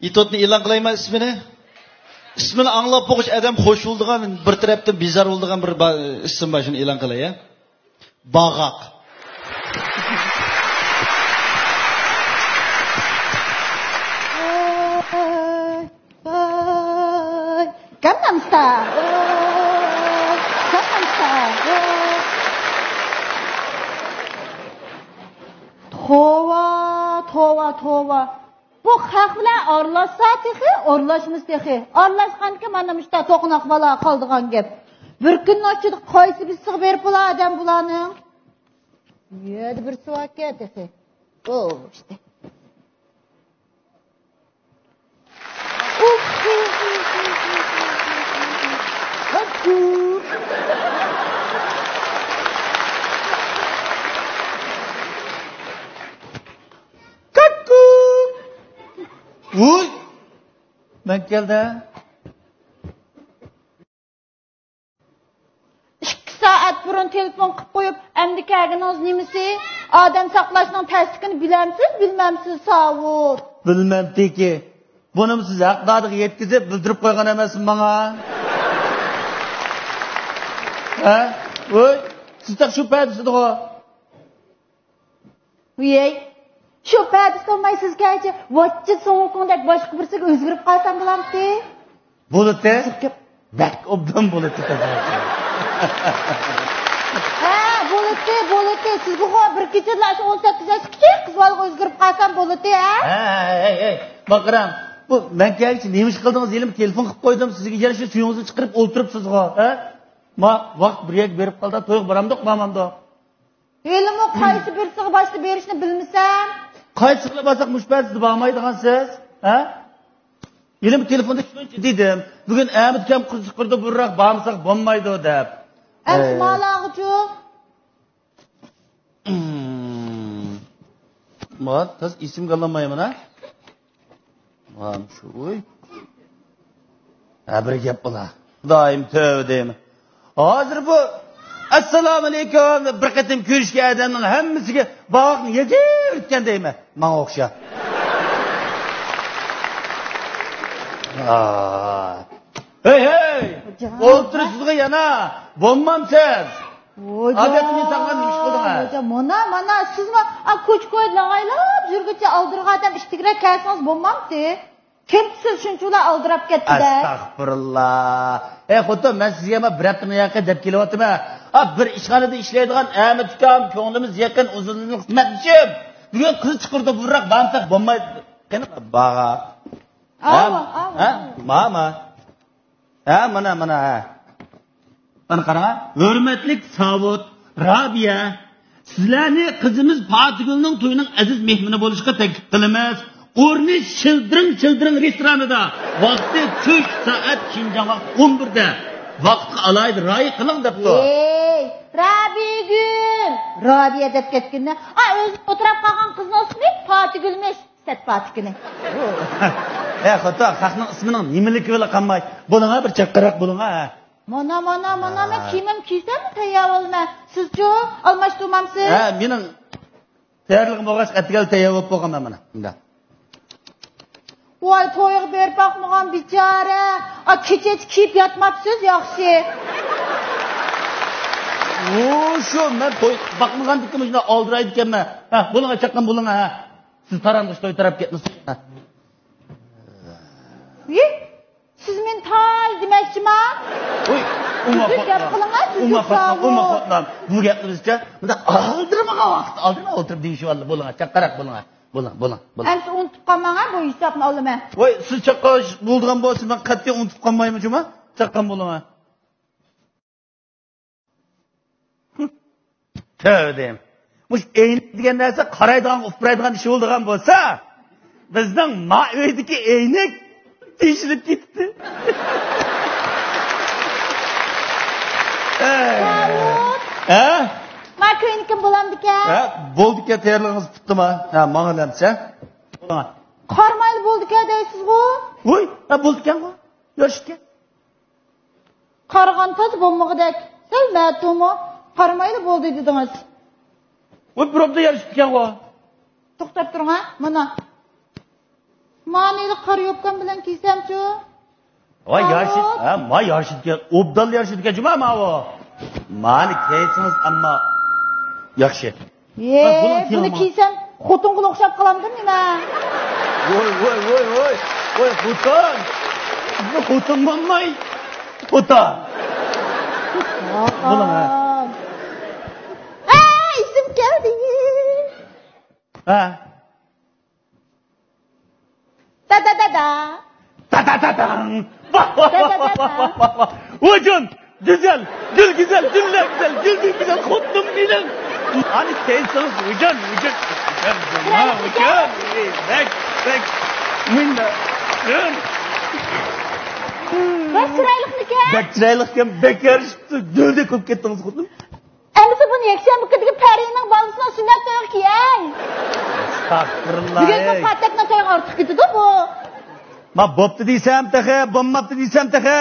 İtotni e'lon qilayman ismini. İsmini anglab boqish adam xo'sh bo'ldigan, bir tarafdan bezar bo'ldigan bir ism bor, shuni e'lon qilay, ya. Bag'aq. Gangnam Style. Gangnam Style. Tova. Bu xalq bilan aralashsa texi, aralashmiz texi. Aralashganki mana mushta to'qnoq bola qoldigan gap. Bir kunni ochida qaysi bir sig'ib berib bo'lar odam bularning. Yedi bir suvakka texi. O işte. Uy! Ben geldim. 2 saat burun telefon qilib qo'yib, endi kelganingiz nimasi? Odam saqlashning tasdig'ini bilamsiz, bilmamsiz, savut. Bilmemdiki. Bunu siz haqdadiga yetkizib bildirib qo'ygan emasmi menga? Ha? Uy! Siz shu paytda Uyey. Şu payda solmay sizgacha vachcha so'ngqondek boshqa birsiga o'zgarib qolsam bo'lamdi. Bo'ladi. Bak obdan bo'ladi. Ha, bo'ladi. Sizga bir kechada 18 yoshgacha qiz bola o'zgarib qolsam bo'ladi, ha? Hey. Baqaram. Bu men kelchi nima ish qildingiz? Elim telefon qilib qo'ydim. Sizga yarasha suyungizni chiqarib o'ltiribsiz-ku, ha? Ma vaqt birga berib qoldi, to'yib boramdiq, mamamdiq. Elim o qaysi birsiga boshqa berishni bilmasam. Qaysi qilmasak mushbatsiz bormaydigan siz, ha? Elim telefonda shuncha dedim. Bugun Ahmad kam qiziqirdi, burroq bormasak bo'lmaydi deb. Malag'chu. Mat, tas isim qalamayman, ha? Mam shu uy. Bir gap bo'la. Doim tövdeyim. Hozir bu Assalomu alaykum bir qatim ko'rishga odamning hammasiga bog'ni yegirtgan deyman. Menga o'xshab. Hey! O'ltirsizga yana bo'lmamsiz. Odatini saqlab nima qildingiz? Mana sizmi ko'ch-ko'y lag'aylab yurguncha aldirga odam ishtigra kelsangiz bo'lmamdi. Kimsiz shunchalar aldirab ketdi-da? Astagfirullah. Xo'to men sizga bir haftadan yaqin deb kelyapman. Bir ishxonada ishlaydigan Ahmad ukam ko'nglimiz yaqin uzunlik xizmatchim. Bugun qiz chiqirdi burroq bansak bo'lmaydi. Qani baga. Mama. Mana. Mana qarang. Hurmatlik Savut, Rabiya, sizlarni qizimiz Fatigulning to'yining aziz mehmoni bo'lishga taklif qilamiz. O'rni Children restoranida. Vaqti 3 soat Shinjong 11 da. Vaqtga alaydi, ra'y qiling debdi. Rabigul. Rabiya deb ketganda, o'zi o'tirib qolgan qizning ismi Fatigulmish. Sat Fatigul. Xo'to, xalqning ismining nimaligi bilan qolmay. Bo'ling'a bir chaqqiroq bo'ling'a. Mana men kiyimim kiysam tayyorolma. Siz-chi almashtirmamsiz? Mening tayyorligim bo'lg'ach atgal tayyor bo'lib qolganman mana. Bunda. Voy to'yga berib boqmagan bichora. Kechasi kiyib yotmabsiz, yaxshi. Shu men to'y boqmagandikim shuna oldiraydi ekanman. Bo'ling'a chaqqan bo'ling'a. Siz tarangish to'y taraf ketmisiz. Siz men tay demoqchiman. Umma xotlam. Bu gapimizcha bunda oldirmagan vaqt, oldirma o'tirib deyish valla bo'ling'a, chaqqaroq bo'ling'a. Bo'ling. Endi unutib qolmang, bu hisobni olaman. Voy, siz chaqqash bo'lgan bo'lsa, men qat'iy unutib qolmayman, juma. Chaqqan bo'ling'a. Tövdem. Mush eyni degan narsa qaraydigan, upraydigan ish bo'lgan bo'lsa, bizning ma'uydagi eynik teshilib ketdi. Ma ko'ynikim bo'lamdi-ku. Bo'ldi-ku, tayyorligingiz bitdimi? Ma'lamcha. Qarmayli bo'ldi-ku deysiz-ku. Voy, bo'ldi-ku. Yoshga. Qarg'an toz bo'lmag'idek. Sal ma'tumi qarmayli bo'ldi dedingiz. Voy, birobda yarishibdi-ku. To'xtab turing, mana. Manilik qara yopkan bilan kiysam-chu. Voy yarshid, ma yarshidga, obdal yarshidga juma ma o. Mani keysiniz ammo yaxshi. Buni kiysam xotinga o'xshab qolamdimi men? Voy, xotin. Bu xotin bo'lmay. Xotin. Bo'lma. İsim geldi. Ha. Da. Vah. Hocam, güzel. Gül güzel. Xotin benim. Hani keysiniz hocam. Bek. Minna. Bak çıraylıqniki. Bek çıraylıqken bekar çıktı. Gölde ko'p ketdingiz xotin. Endi bunu yaksam bu kediga Parining balasına sünnet to'y qiyang. Astagfirullah. Bugun patakna to'y ortiq ketdi bu. Ma bo'pti deysam taxa, bo'lmabdi deysam taxa.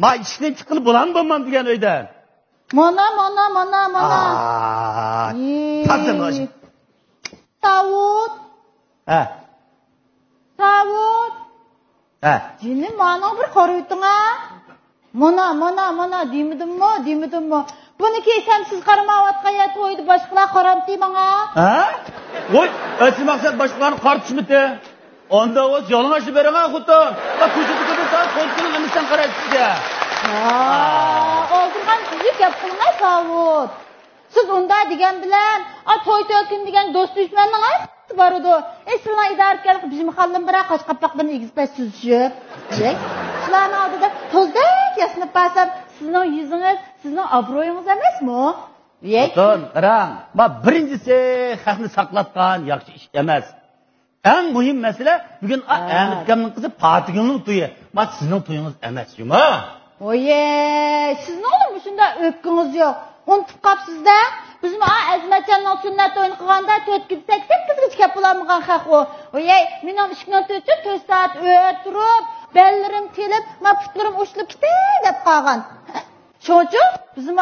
Ma ishni chiqilib bo'lan bo'lmam degan uyda. Mana. Qazimiz. Tavut. Ha. Jini mana bir qarayotding-a? Mana deymidimmi? Buni kiysam siz qaramayotgan ya to'ydi boshqalar qaramdi menga. Ha? Voy, asli maqsad boshqalarni qartishmidi? Onda o'z yolg'on bering xotin. Va ko'chada ko'rsan, qo'lini emisdan qaraysiz-ya. O'ldirgan sizni gap qilmay Tavut. Siz unda degan bilan, to'y kun degan do'st dushmanning bor edi. Sizlar idarkalik bizim mahallam bilan qo'shqapoqdan egizpay suzishib. Sizlarning oldida to'zdek yasinib basam, sizning yuzingiz, sizning obro'yingiz emasmi? Xotin, qarang. Ma birinchisi xalqni saqlatgan yaxshi ish emas. Eng muhim masala bugun Ahmedkamning qizi Fatigulning to'yi. Ma sizning to'yingiz emas, juma. Oye, sizning olim shunda o'pkingiz yo'q. Unutib qapsizda. Bizim Azmatcanning sunnat to'yini qilganda 4-8 kelib bo'lmagan xalq u. Oye, mening ishni o'tib 4 soat o'tirib, bellarim telib, ma putlarim ushilib ketdi deb qolgan. Shuning bizim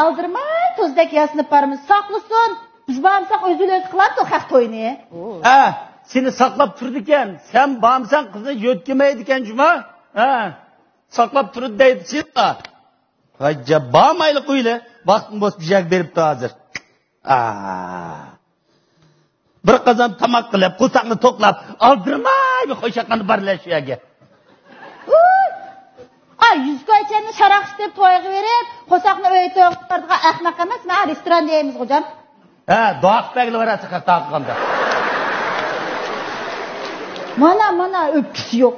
aldirmay to'zdek yasinib barimiz saqlasin. Biz borsak o'zimiz qiladi xalq to'yini. Seni saqlab turdi ekan. Sen borsan qizni yo'tkamaydi ekan juma. Saqlab turdi deydi siz-a. Acaba bormayli qo'yli. Vaqtim bo'sh bijak beribdi hozir. Bir qozon tamoq qilib, qo'saqni to'qlab, aldirmay bir qo'shaqani barlash yo'ga. Yuzkoychani sharax deb to'yga berib, qo'saqni uyga to'qtirdigan ahmoq emas, men restoran deymiz hocam. Do'qpagli varasi qataqanda. Mana o'pkisi yo'q.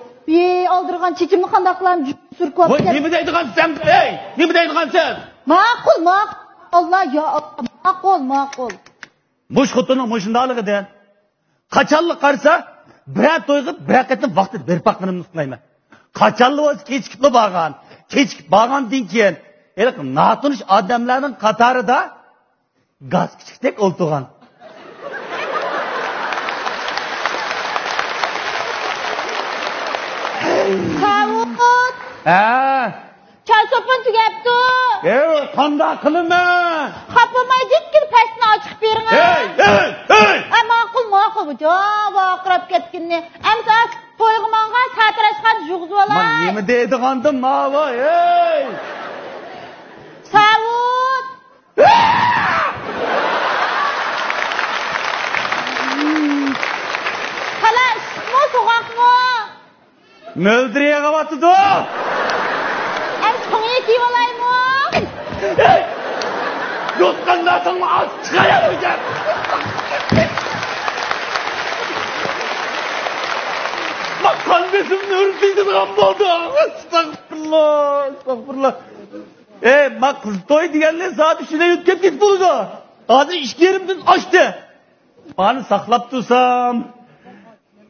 Aldirgan chechimni qanday qilam surib qo'yib. Voy, nima deydigan sen? Nima deydigan sen? Ma'qul. Allah ya ma'qul. Mush xotinning mushundaligidan qachonli qarsa, bir to'yga bir qatdan vaqt berib baqinimni uxlayman. Qachonli o'z kechikib borgandan keyin, natunish odamlarning qatorida gaz kichikdek o'ltirgan. Tavut. Çay sopan tugapti. Qanday qilaman? Xapamay jitkir pastni ochib bering. Ma'qul bu javob ketkinni. Amsa to'yga menga satrashgan jug'zib olar. Men nima deydigandim mava, Tavut. Xalas, so'g'aqmi? Möldiriye qavatdı. So'ngga kiyib olaymi? Yotqandan so'ng az chiqaryapsan. Bakkan bezimni urtiydigan bo'ldi. Astagfirullah. Bak kız to'y deganlar soat 3da o'tkazib ketib bo'ldi. Hozir ishkerimdan ochdi. Bani saqlab tursam,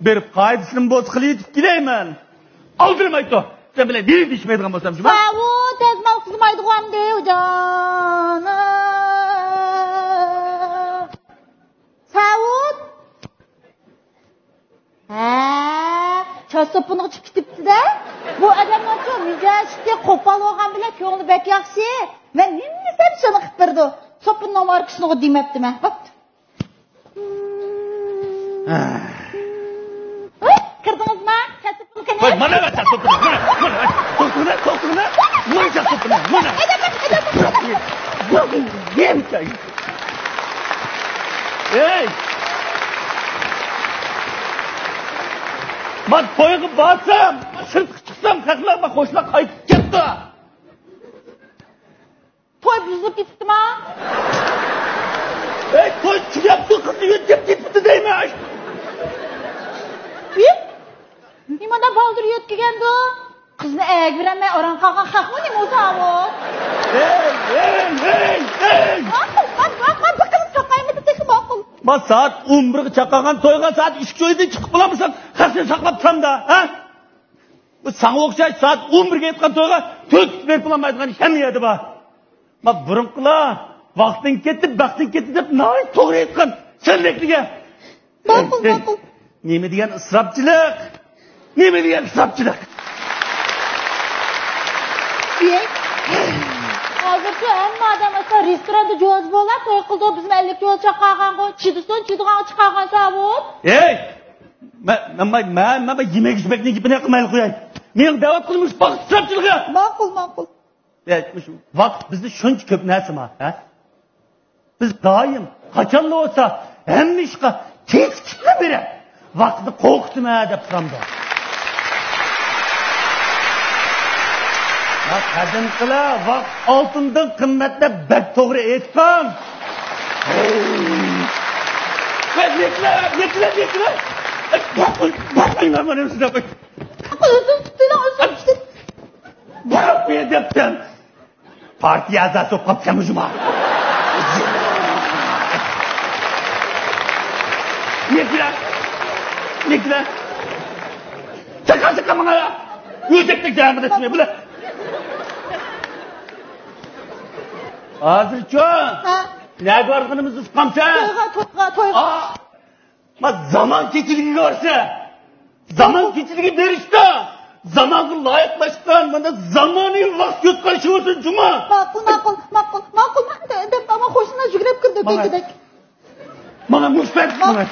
berib qaydisini bo'z qilib kelayman. Aldırmaydı. Sen bile dil dişmeydiğin olsam şu. Tavut ezmal kızmaydıgan diyor canım. Tavut. Çay sopunu çıkıp gitipti de. Bu adamlar çok mücahişte kopal olgan bile köğünü bek yakşı. Ben nimesem şunu kıptırdı. Sopunun markasını demepti ben. Bak. Kırdınız mı? Koy, mana bacha to'pini. Mana. To'pini. Mana to'pini. Mana. Yem çay. Ey! Ben toyga barsam, sırtqa chiqsam, qaqlarma qo'shlar qaytib ketdi. Toy buzilib ketibdimi? Ey, toy chiqyapti, qizni yo'tib ketibdi deyman. Nimada baldır yetkigendi? Qizni ayag beramay oran qalgan haqmi nima o'savo? Ey! Maqul, biqilib chaqaymidi tekib maqul. Ben saat 11'ga chaqagan toyga saat 2:00 chiqib qolamsan, qasni saqlab turamda, ha? Bu sana o'xshash saat 11'ga yetgan toyga 4 berib olamaydigan ham edi bu. Men burunqilar vaqting ketdi, baxting ketdi deb noy to'g'ri aytgan. Senlikliga. Maqul. Nima degan isrofchilik? Nima degan isrofchilik? Hozircha hamma odam esa restoranda jo'z bo'lib, to'y qildi, biz 50 jo'z chaqagan qo'y, chidigan chiqagan savut. Ey! Men yemek içmekni gipini qilmay qo'yay. Men da'vat qilmish vaqt isrofchiligi. Maqul. Aytmish, vaqt bizni shuncha ko'p narsama, ha? Biz doim qachonda bo'lsa, hamma ishga kechikib berib, vaqtni qo'rqitma deb turamda. Bak qadim qila vaqt oltindan qimmatda bak to'g'ri aytgan. Yekla. Bakmayın lan bana size bak. Özüm tuttu. Bak bir depten. Partiye azası kapacağım ucuma. Yekla. Çaka bana ya. Yüzeklik devam etmeye bile. Hazırca. Ne vargınımızı sıkamsa? Toyga. Bak zaman keçiligi görse. Zaman keçiligi berişte. Zamanı layıklaştıran bana zamanı vaqt yutkan şu olsun cuma. Maqul. Dep ama hoşuna jügrep kirdi. Bana müşbek. Maqul.